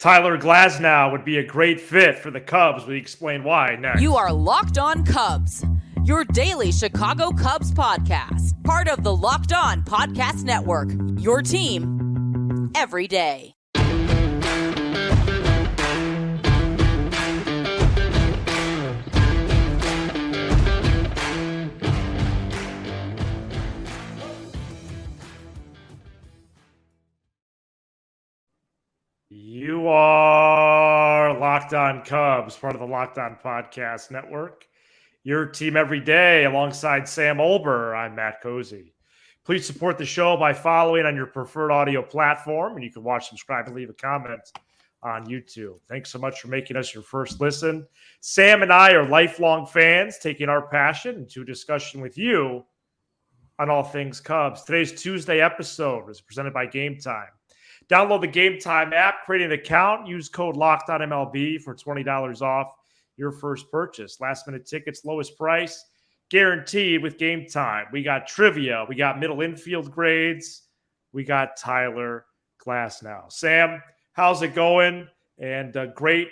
Tyler Glasnow would be a great fit for the Cubs. We explain why next. You are Locked On Cubs, your daily Chicago Cubs podcast, part of the Locked On Podcast Network, your team every day. You are Locked On Cubs, part of the Locked On Podcast Network. Your team every day alongside Sam Olber. I'm Matt Cozy. Please support the show by following on your preferred audio platform, and you can watch, subscribe, and leave a comment on YouTube. Thanks so much for making us your first listen. Sam and I are lifelong fans, taking our passion into a discussion with you on all things Cubs. Today's Tuesday episode is presented by Game Time. Download the Game Time app, create an account, use code LOCKEDONMLB for $20 off your first purchase. Last minute tickets, lowest price, guaranteed with Game Time. We got trivia, we got middle infield grades, we got Tyler Glasnow. Sam, how's it going? And a great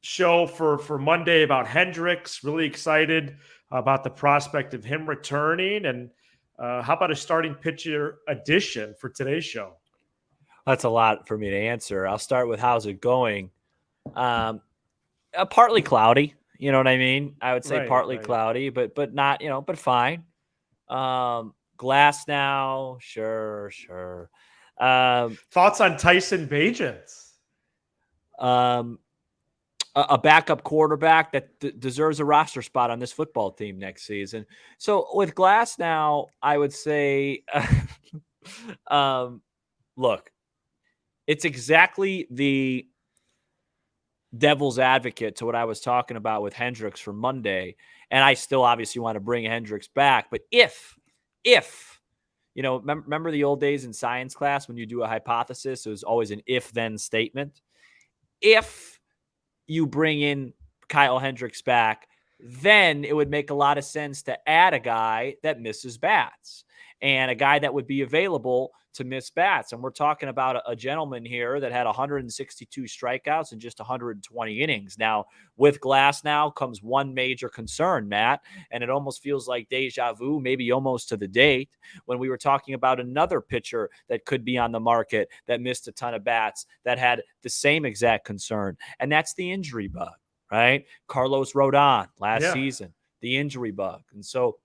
show for Monday about Hendricks. Really excited about the prospect of him returning. And how about a starting pitcher edition for today's show? That's a lot for me to answer. I'll start with how's it going. Partly cloudy, you know what I mean? I would say partly cloudy, but not, but fine. Glasnow, sure. Thoughts on Tyson Bagents? A backup quarterback that deserves a roster spot on this football team next season. So with Glasnow, I would say, look, it's exactly the devil's advocate to what I was talking about with Hendricks for Monday. And I still obviously want to bring Hendricks back. But if, remember the old days in science class when you do a hypothesis, it was always an if-then statement. If you bring in Kyle Hendricks back, then it would make a lot of sense to add a guy that misses bats and a guy that would be available to miss bats. And we're talking about a gentleman here that had 162 strikeouts in just 120 innings. Now, with Glasnow comes one major concern, Matt, and it almost feels like deja vu, maybe almost to the date, when we were talking about another pitcher that could be on the market that missed a ton of bats that had the same exact concern, and that's the injury bug, right? Carlos Rodon last season, the injury bug. And so,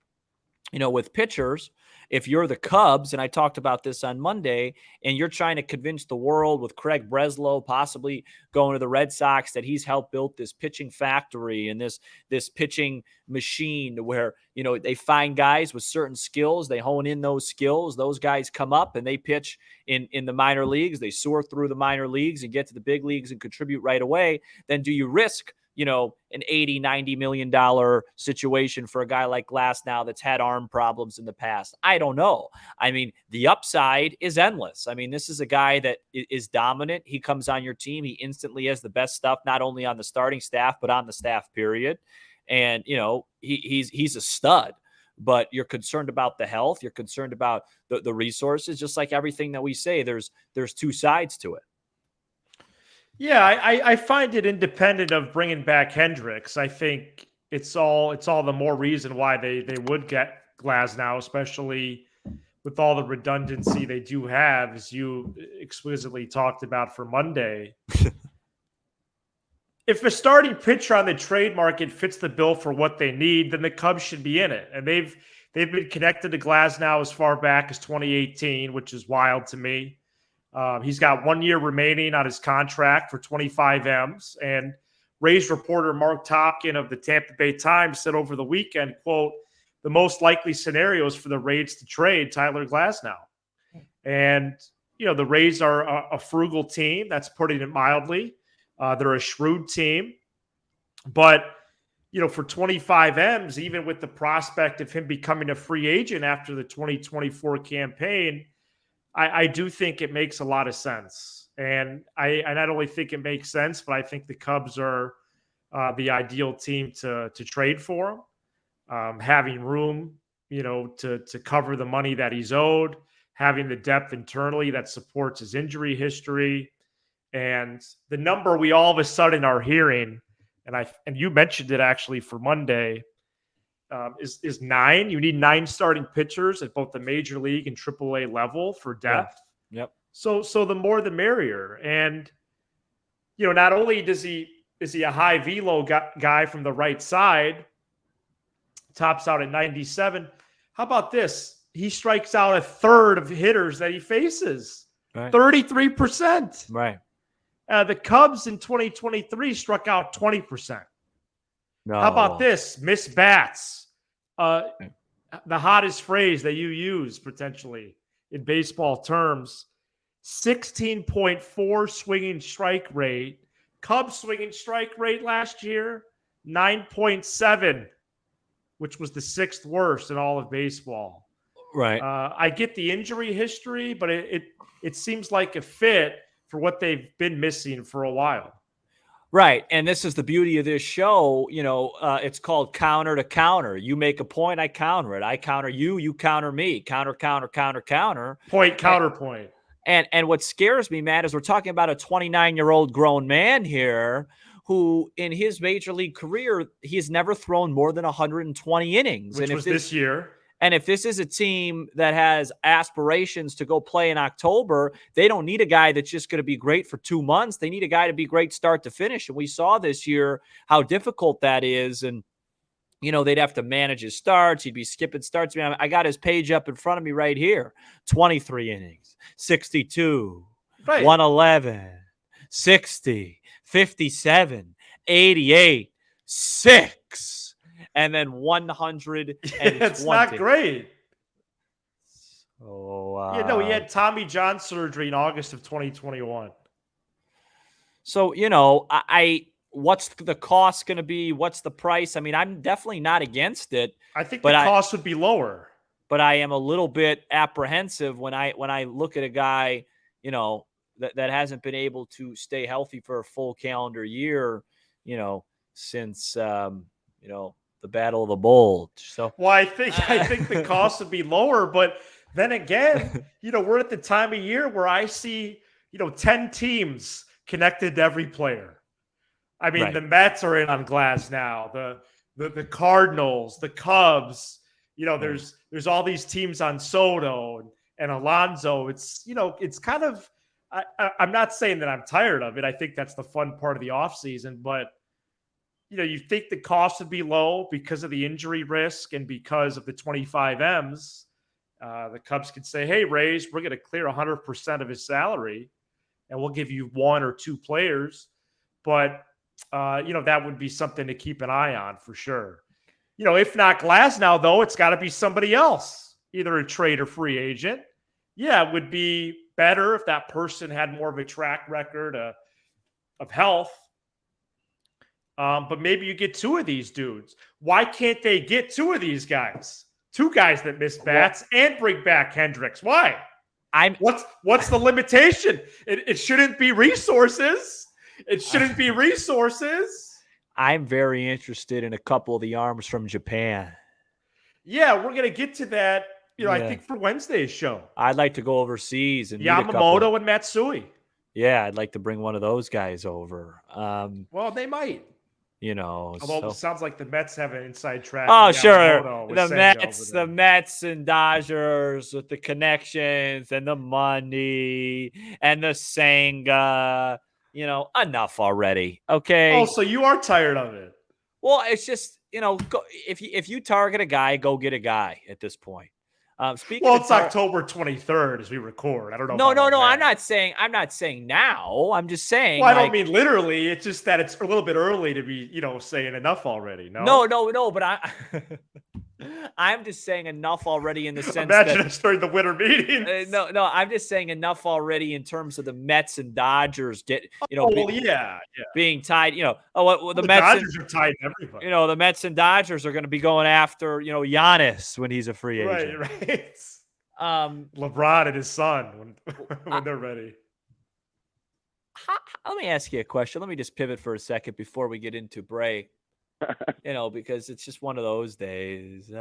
with pitchers, if you're the Cubs, and I talked about this on Monday, and you're trying to convince the world with Craig Breslow possibly going to the Red Sox that he's helped build this pitching factory and this pitching machine where, they find guys with certain skills, they hone in those skills, those guys come up and they pitch in the minor leagues, they soar through the minor leagues and get to the big leagues and contribute right away, then do you risk an $80-90 million situation for a guy like Glasnow that's had arm problems in the past? I don't know. I mean, the upside is endless. I mean, this is a guy that is dominant. He comes on your team. He instantly has the best stuff, not only on the starting staff, but on the staff, period. And, he's a stud. But you're concerned about the health. You're concerned about the resources. Just like everything that we say, there's two sides to it. Yeah, I find it independent of bringing back Hendricks. I think it's all the more reason why they would get Glasnow, especially with all the redundancy they do have, as you explicitly talked about for Monday. If a starting pitcher on the trade market fits the bill for what they need, then the Cubs should be in it. And they've been connected to Glasnow as far back as 2018, which is wild to me. He's got 1 year remaining on his contract for 25 M's. And Rays reporter Mark Topkin of the Tampa Bay Times said over the weekend, quote, the most likely scenarios for the Rays to trade Tyler Glasnow. And, the Rays are a frugal team. That's putting it mildly. They're a shrewd team. But, for 25 M's, even with the prospect of him becoming a free agent after the 2024 campaign, I do think it makes a lot of sense. And I not only think it makes sense, but I think the Cubs are the ideal team to trade for him. Having room, to cover the money that he's owed, having the depth internally that supports his injury history, And the number we all of a sudden are hearing, and you mentioned it actually for Monday, is 9. You need 9 starting pitchers at both the major league and AAA level for depth. Yeah. Yep. So the more the merrier. And not only is he a high velo guy from the right side, tops out at 97. How about this? He strikes out a third of hitters that he faces. Right. 33%. Right. The Cubs in 2023 struck out 20%. No. How about this? Missed bats. The hottest phrase that you use potentially in baseball terms. 16.4 swinging strike rate. Cubs swinging strike rate last year, 9.7, which was the 6th worst in all of baseball. Right. I get the injury history, but it seems like a fit for what they've been missing for a while. Right. And this is the beauty of this show. It's called counter to counter. You make a point, I counter it. I counter you, you counter me. Counter, counter, counter, counter. Point, counterpoint. And what scares me, Matt, is we're talking about a 29-year-old grown man here who in his major league career, he's never thrown more than 120 innings. Which was this year. And if this is a team that has aspirations to go play in October, they don't need a guy that's just going to be great for 2 months. They need a guy to be great start to finish. And we saw this year how difficult that is. And, they'd have to manage his starts. He'd be skipping starts. I got his page up in front of me right here. 23 innings, 62, right. 111, 60, 57, 88, 6. And then 120. It's not great. Oh, he had Tommy John surgery in August of 2021. So, what's the cost going to be? What's the price? I mean, I'm definitely not against it. I think the cost would be lower. But I am a little bit apprehensive when I look at a guy, that hasn't been able to stay healthy for a full calendar year, since the Battle of the Bulge. So, well, I think the cost would be lower, but then again, we're at the time of year where I see 10 teams connected to every player. I mean, The Mets are in on Glasnow, the Cardinals, the Cubs. There's all these teams on Soto and Alonso. It's it's kind of. I'm not saying that I'm tired of it. I think that's the fun part of the offseason, but. You think the cost would be low because of the injury risk and because of the 25 M's. The Cubs could say, hey, Rays, we're going to clear 100% of his salary, and we'll give you 1 or 2 players. But, that would be something to keep an eye on for sure. If not Glasnow, though, it's got to be somebody else, either a trade or free agent. Yeah, it would be better if that person had more of a track record of health. But maybe you get 2 of these dudes. Why can't they get 2 of these guys? 2 guys that miss bats and bring back Hendricks. Why? What's the limitation? It shouldn't be resources. It shouldn't be resources. I'm very interested in a couple of the arms from Japan. Yeah, we're gonna get to that. I think for Wednesday's show. I'd like to go overseas and Yamamoto and Matsui. Yeah, I'd like to bring one of those guys over. Well, they might. Although it sounds like the Mets have an inside track. Oh, sure. The Mets and Dodgers with the connections and the money and the Senga. Enough already. Okay. Oh, so you are tired of it? Well, it's just if you target a guy, go get a guy at this point. It's October 23rd as we record. I don't know. No. I'm not saying now. I'm just saying. Well, I don't mean literally. It's just that it's a little bit early to be, saying enough already. No. But I'm just saying enough already in the sense Imagine us during the winter meetings. No. I'm just saying enough already in terms of the Mets and Dodgers being tied. The Mets Dodgers are tied to everybody. The Mets and Dodgers are going to be going after Giannis when he's a free agent. Right. LeBron and his son when they're ready. Let me ask you a question. Let me just pivot for a second before we get into break. Because it's just one of those days.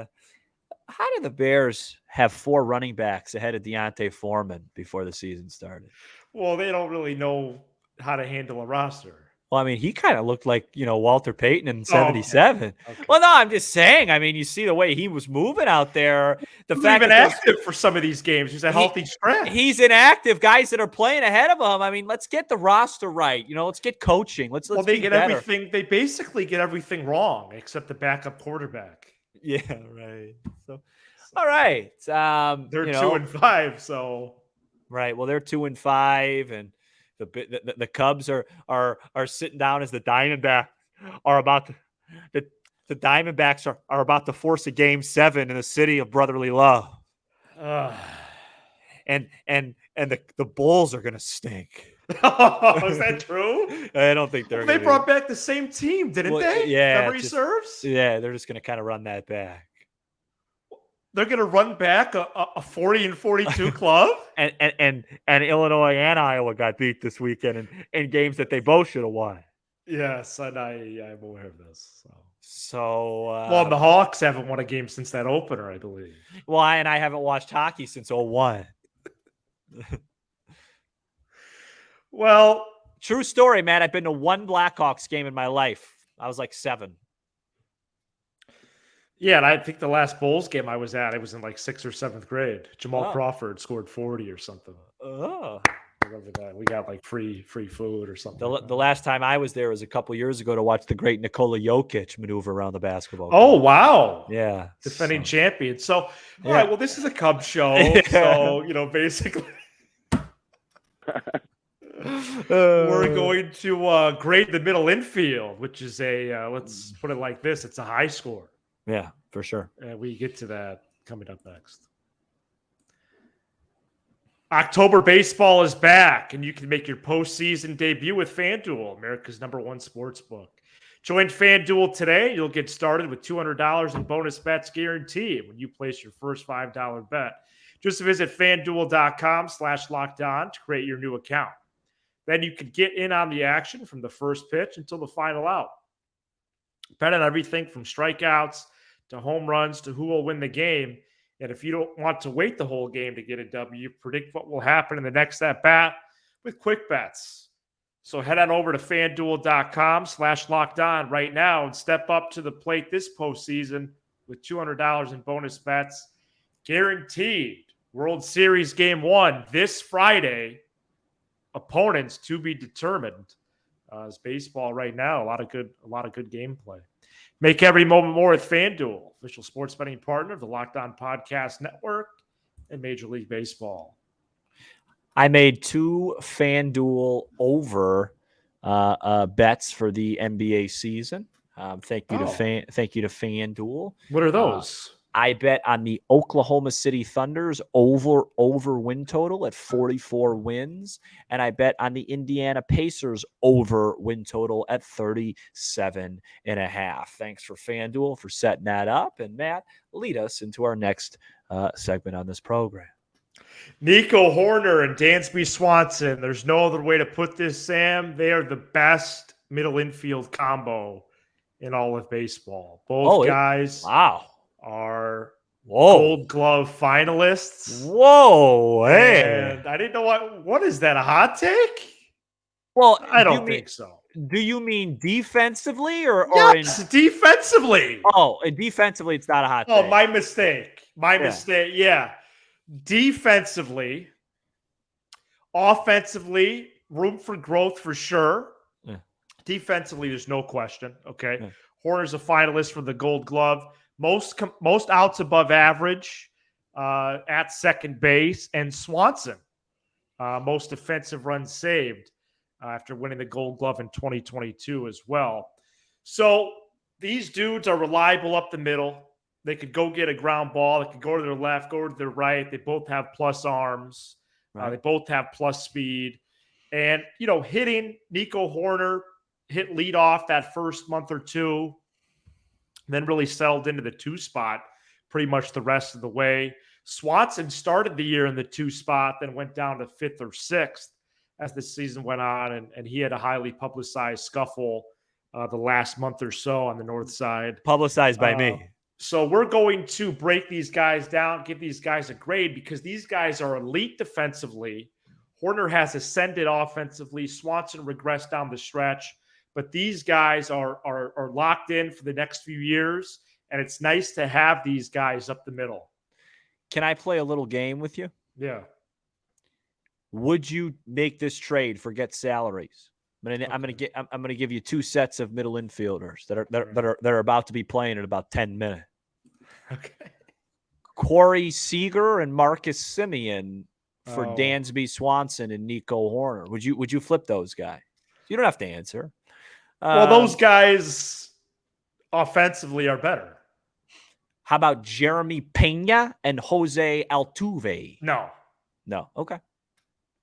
How did the Bears have 4 running backs ahead of Deontay Foreman before the season started? Well, they don't really know how to handle a roster. Well, I mean, he kind of looked like, Walter Payton in Oh, okay. 77. Okay. Well, no, I'm just saying. I mean, you see the way he was moving out there. The He's fact even that active for some of these games. He's a healthy stretch. he's inactive. Guys that are playing ahead of him. I mean, let's get the roster right. Let's get coaching. Let's they be get better. everything. They basically get everything wrong except the backup quarterback. Yeah, right. So, all right. They're 2-5. So right. Well, they're 2-5, and the Cubs are sitting down as the Diamondbacks are about to, the Diamondbacks are about to force a Game 7 in the city of brotherly love. And the Bulls are gonna stink. Is that true? I don't think they're. They brought back the same team, didn't they? Yeah, memory serves. Yeah, they're just gonna kind of run that back. They're gonna run back a 40-42 club. and Illinois and Iowa got beat this weekend in games that they both should have won. Yes, and I'm aware of this. So well, the Hawks haven't won a game since that opener, I believe. Well, and I haven't watched hockey since 2001. Well, true story, man. I've been to one Blackhawks game in my life. I was like 7. Yeah, and I think the last Bulls game I was at, I was in like 6th or 7th grade. Jamal Crawford scored 40 or something. Oh. I remember that. We got like free food or something. The last time I was there was a couple years ago to watch the great Nikola Jokic maneuver around the basketball court. Oh, wow. Yeah. Defending champion. So, all right, well, this is a Cubs show. So, basically we're going to grade the middle infield, which is let's put it like this. It's a high score. Yeah, for sure. And we get to that coming up next. October baseball is back, and you can make your postseason debut with FanDuel, America's #1 sports book. Join FanDuel today. You'll get started with $200 in bonus bets guaranteed when you place your first $5 bet. Just visit FanDuel.com/lockedon to create your new account. Then you can get in on the action from the first pitch until the final out. Bet on everything from strikeouts to home runs to who will win the game. And if you don't want to wait the whole game to get a W, predict what will happen in the next at-bat with quick bets. So head on over to FanDuel.com/lockedon right now and step up to the plate this postseason with $200 in bonus bets guaranteed. World Series Game 1 this Friday. Opponents to be determined. It's baseball right now. A lot of good gameplay. Make every moment more with FanDuel, official sports betting partner of the Locked On Podcast Network and Major League Baseball. I made 2 FanDuel over bets for the NBA season. Thank you to FanDuel. What are those? I bet on the Oklahoma City Thunder's over win total at 44 wins. And I bet on the Indiana Pacers over win total at 37.5. Thanks for FanDuel for setting that up. And Matt, lead us into our next segment on this program. Nico, Hoerner, and Dansby, Swanson. There's no other way to put this, Sam. They are the best middle infield combo in all of baseball. Both guys. Wow. Are Gold Glove finalists. Whoa, hey. And I didn't know what is that, a hot take? Well, I don't think so. Do you mean defensively or yes, defensively. Oh, and defensively it's not a hot take. Oh, my mistake. Mistake. Yeah. Defensively, offensively, room for growth for sure. Yeah. Defensively, there's no question. Okay. Yeah. Hoerner's a finalist for the Gold Glove. Most outs above average at second base, and Swanson, most defensive runs saved after winning the Gold Glove in 2022 as well. So these dudes are reliable up the middle. They could go get a ground ball. They could go to their left, go to their right. They both have plus arms. Right. They both have plus speed. And, hitting Nico Hoerner, hit leadoff that first month or two, then really settled into the 2 spot pretty much the rest of the way. Swanson started the year in the 2 spot, then went down to 5th or 6th as the season went on, and he had a highly publicized scuffle the last month or so on the north side. Publicized by me. So we're going to break these guys down, give these guys a grade, because these guys are elite defensively. Hoerner has ascended offensively. Swanson regressed down the stretch. But these guys are locked in for the next few years, and it's nice to have these guys up the middle. Can I play a little game with you? Yeah. Would you make this trade? Forget salaries. I'm gonna give you 2 sets of middle infielders that are about to be playing in about 10 minutes. Okay. Corey Seager and Marcus Simeon for Oh. Dansby Swanson and Nico Hoerner. Would you flip those guys? You don't have to answer. Well, those guys offensively are better. How about Jeremy Pena and Jose Altuve? No. Okay.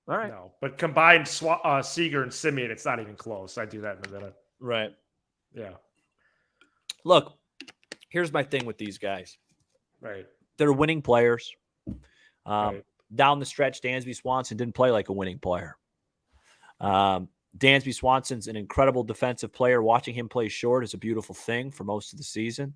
All right. No. But combined Seager and Simeon, it's not even close. I do that in a minute. Right. Yeah. Look, here's my thing with these guys. Right. They're winning players. Right. Down the stretch, Dansby Swanson didn't play like a winning player. Dansby Swanson's an incredible defensive player. Watching him play short is a beautiful thing for most of the season.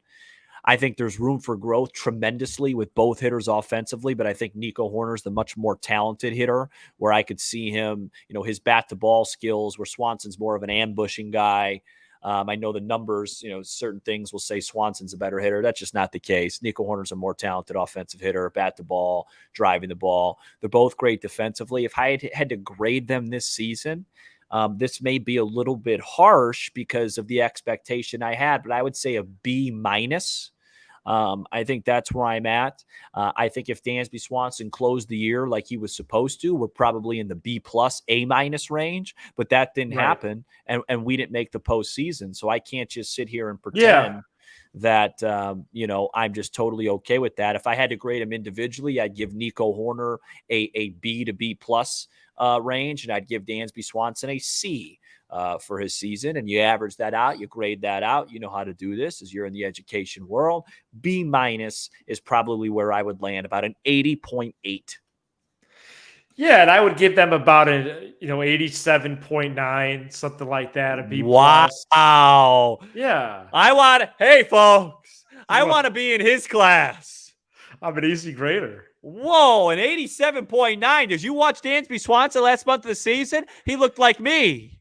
I think there's room for growth tremendously with both hitters offensively, but I think Nico Hoerner's the much more talented hitter where I could see him, his bat-to-ball skills, where Swanson's more of an ambushing guy. I know the numbers, certain things will say Swanson's a better hitter. That's just not the case. Nico Hoerner's a more talented offensive hitter, bat to ball, driving the ball. They're both great defensively. If I had to grade them this season, this may be a little bit harsh because of the expectation I had, but I would say a B-. I think that's where I'm at. I think if Dansby Swanson closed the year like he was supposed to, we're probably in the B+, A- range, but that didn't happen, and we didn't make the postseason. So I can't just sit here and pretend that, I'm just totally okay with that. If I had to grade him individually, I'd give Nico Hoerner a B to B+ range, and I'd give Dansby Swanson a C for his season. And you average that out, you grade that out. You know how to do this as you're in the education world. B- is probably where I would land, about an 80.8. Yeah, and I would give them about a 87.9, something like that. A B+. Wow. Yeah. Hey folks, I want to be in his class. I'm an easy grader. Whoa, an 87.9. Did you watch Dansby Swanson last month of the season? He looked like me.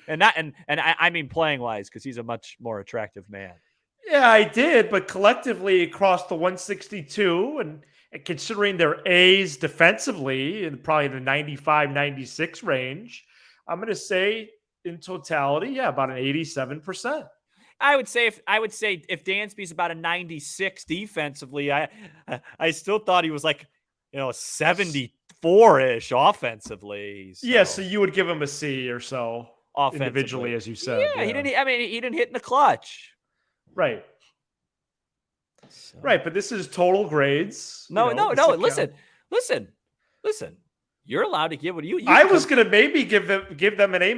And I mean playing wise, because he's a much more attractive man. Yeah, I did, but collectively across the 162 and considering their A's defensively in probably the 95, 96 range, I'm going to say in totality, about an 87%. I would say if Dansby's about a 96 defensively, I still thought he was like, 74-ish offensively. So. Yeah, so you would give him a C or so individually, as you said. Yeah, he didn't hit in the clutch. Right. So. Right, but this is total grades. No. Listen. You're allowed to give what you I was going to maybe give them an A-,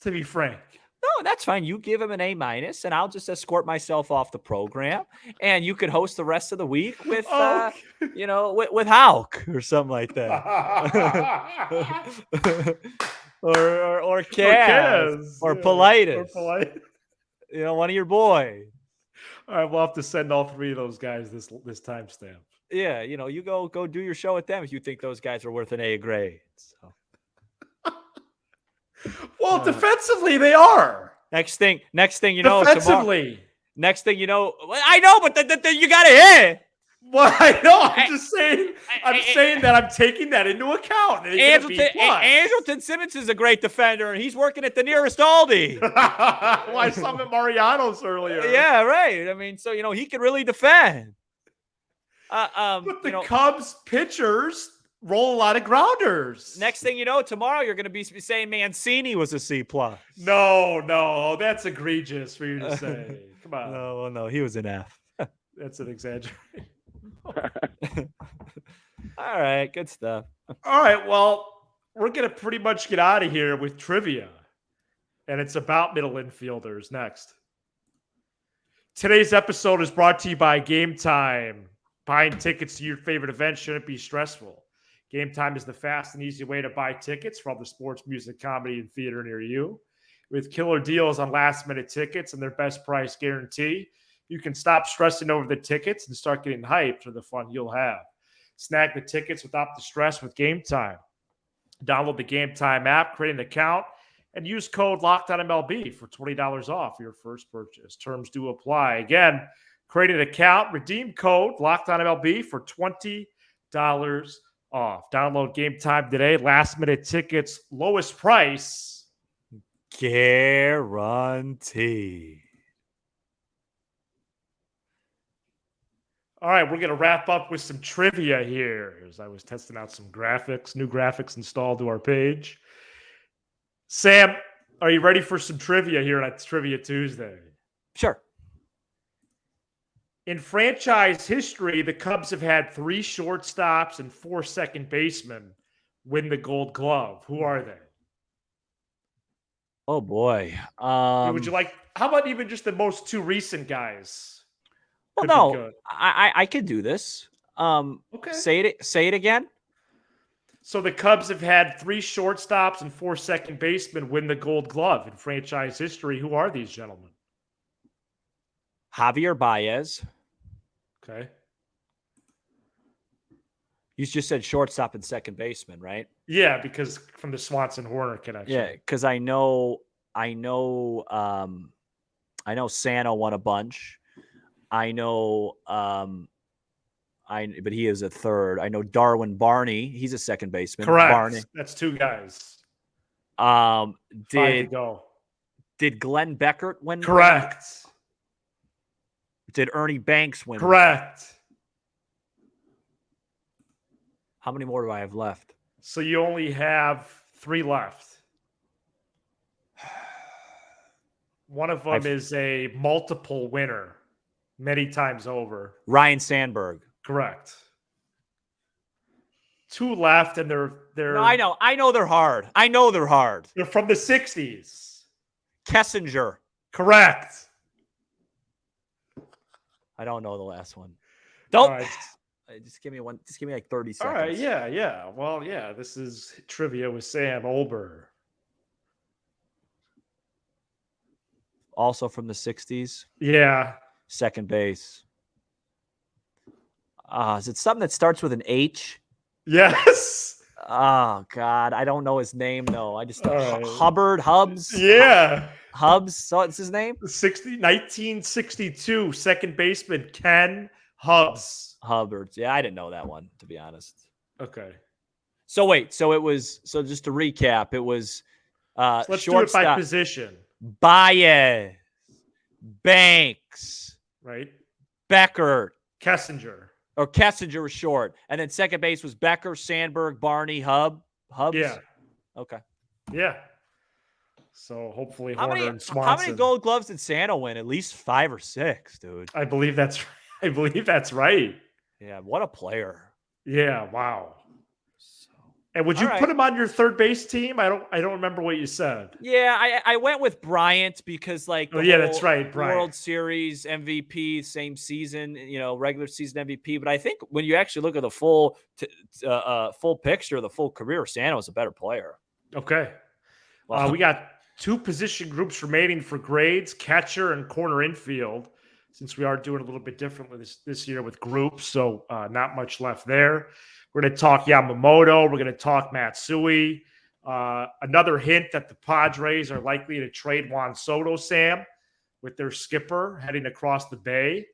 to be frank. No, that's fine. You give him an A-, and I'll just escort myself off the program, and you could host the rest of the week with, with Hauk or something like that, or Kaz, or Politis, one of your boys. All right, we'll have to send all three of those guys this timestamp. Yeah, you go do your show with them if you think those guys are worth an A grade. So. Well, defensively they are. Next thing you know, defensively. Next thing you know, I know, but you got to hit. Well, I know. I'm just saying. I'm saying that I'm taking that into account. Andrelton Simmons is a great defender, and he's working at the nearest Aldi. Well, I saw him at Mariano's earlier. Yeah, right. I mean, so he can really defend. But the Cubs pitchers roll a lot of grounders. Next thing you know, tomorrow you're going to be saying Mancini was a C+. No, that's egregious for you to say. Come on. No, he was an F. That's an exaggeration. All right, good stuff. All right, well, we're going to pretty much get out of here with trivia, and it's about middle infielders next. Today's episode is brought to you by Game Time. Buying tickets to your favorite event shouldn't be stressful. Game Time is the fast and easy way to buy tickets for all the sports, music, comedy, and theater near you. With killer deals on last-minute tickets and their best price guarantee, you can stop stressing over the tickets and start getting hyped for the fun you'll have. Snag the tickets without the stress with Game Time. Download the Game Time app, create an account, and use code LOCKEDONMLB for $20 off your first purchase. Terms do apply. Again, create an account, redeem code LOCKEDONMLB for $20 off. Download Game Time today. Last minute tickets, lowest price guaranteed. All right, we're going to wrap up with some trivia here as I was testing out some graphics, new graphics installed to our page. Sam, are you ready for some trivia here on Trivia Tuesday? Sure. In franchise history, the Cubs have had 3 shortstops and 4 second basemen win the Gold Glove. Who are they? Oh, boy. Would you like, how about even just the most 2 recent guys? Well, no, I could do this. Okay. Say it again. So the Cubs have had 3 shortstops and 4 second basemen win the Gold Glove in franchise history. Who are these gentlemen? Javier Baez. Okay. You just said shortstop and second baseman, right? Yeah, because from the Swanson Hoerner connection. Yeah, because I know Sano won a bunch. I know, but he is a third. I know Darwin Barney. He's a second baseman. Correct. Barney. That's 2 guys. 5 to go. Did Glenn Beckert win? Correct. Did Ernie Banks win? Correct. How many more do I have left? So you only have 3 left. One of them is a multiple winner. Many times over. Ryan Sandberg. Correct. 2 left, and they're. No, I know they're hard. They're from the 60s. Kessinger. Correct. I don't know the last one. Don't. Right. Just give me one. Just give me like 30 seconds. All right. Yeah. Well, yeah. This is trivia with Sam Olber. Also from the 60s. Yeah. Second base. Is it something that starts with an H? Yes. Oh, God. I don't know his name, though. I just right. Hubbs? Yeah. Hubbs? So what's his name? 1962, second baseman Ken Hubbs. Hubbard. Yeah, I didn't know that one, to be honest. Okay. So wait. So just to recap, it was So let's do it by position. Baez. Banks. Right. Beckert. Kessinger. Or Kessinger was short. And then second base was Becker, Sandberg, Barney, Hubbs? Yeah. Okay. Yeah. So hopefully Hoerner and Swanson. How many Gold Gloves did Sano win? At least 5 or 6, dude. I believe that's right. Yeah, what a player. Yeah, wow. And would you put him on your third base team? I don't remember what you said. Yeah, I went with Bryant because that's right, Bryant. World Series MVP, same season, regular season MVP. But I think when you actually look at the full picture, the full career, Sano is a better player. Okay. Well, we got 2 position groups remaining for grades: catcher and corner infield. Since we are doing a little bit differently this year with groups, so not much left there. We're going to talk Yamamoto. We're going to talk Matsui. Another hint that the Padres are likely to trade Juan Soto, Sam, with their skipper heading across the bay,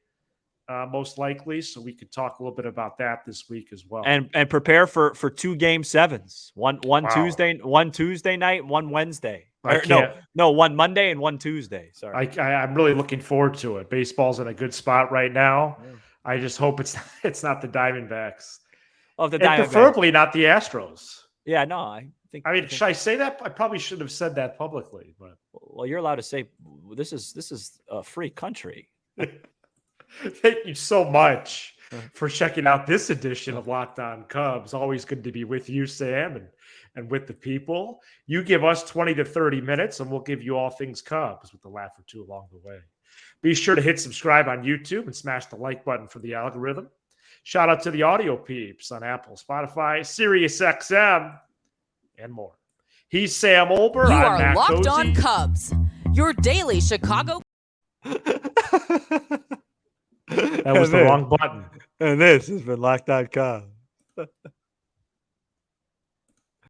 most likely. So we could talk a little bit about that this week as well. And prepare for 2 Game 7s. One Wow. Tuesday night, one Wednesday. One Monday and one Tuesday. Sorry. I'm really looking forward to it. Baseball's in a good spot right now. Yeah. I just hope it's not the Diamondbacks. Of the Diamondbacks. Preferably not the Astros. Yeah, no, I think. Should I say that? I probably shouldn't have said that publicly. But well, you're allowed to say this is a free country. Thank you so much for checking out this edition of Locked On Cubs. Always good to be with you, Sam, and with the people. You give us 20 to 30 minutes, and we'll give you all things Cubs with a laugh or two along the way. Be sure to hit subscribe on YouTube and smash the like button for the algorithm. Shout out to the audio peeps on Apple, Spotify, Sirius XM, and more. He's Sam Olber. You I'm are Matt Locked Cozy. On Cubs, your daily Chicago. That was the wrong button. And this has been Locked On Cubs.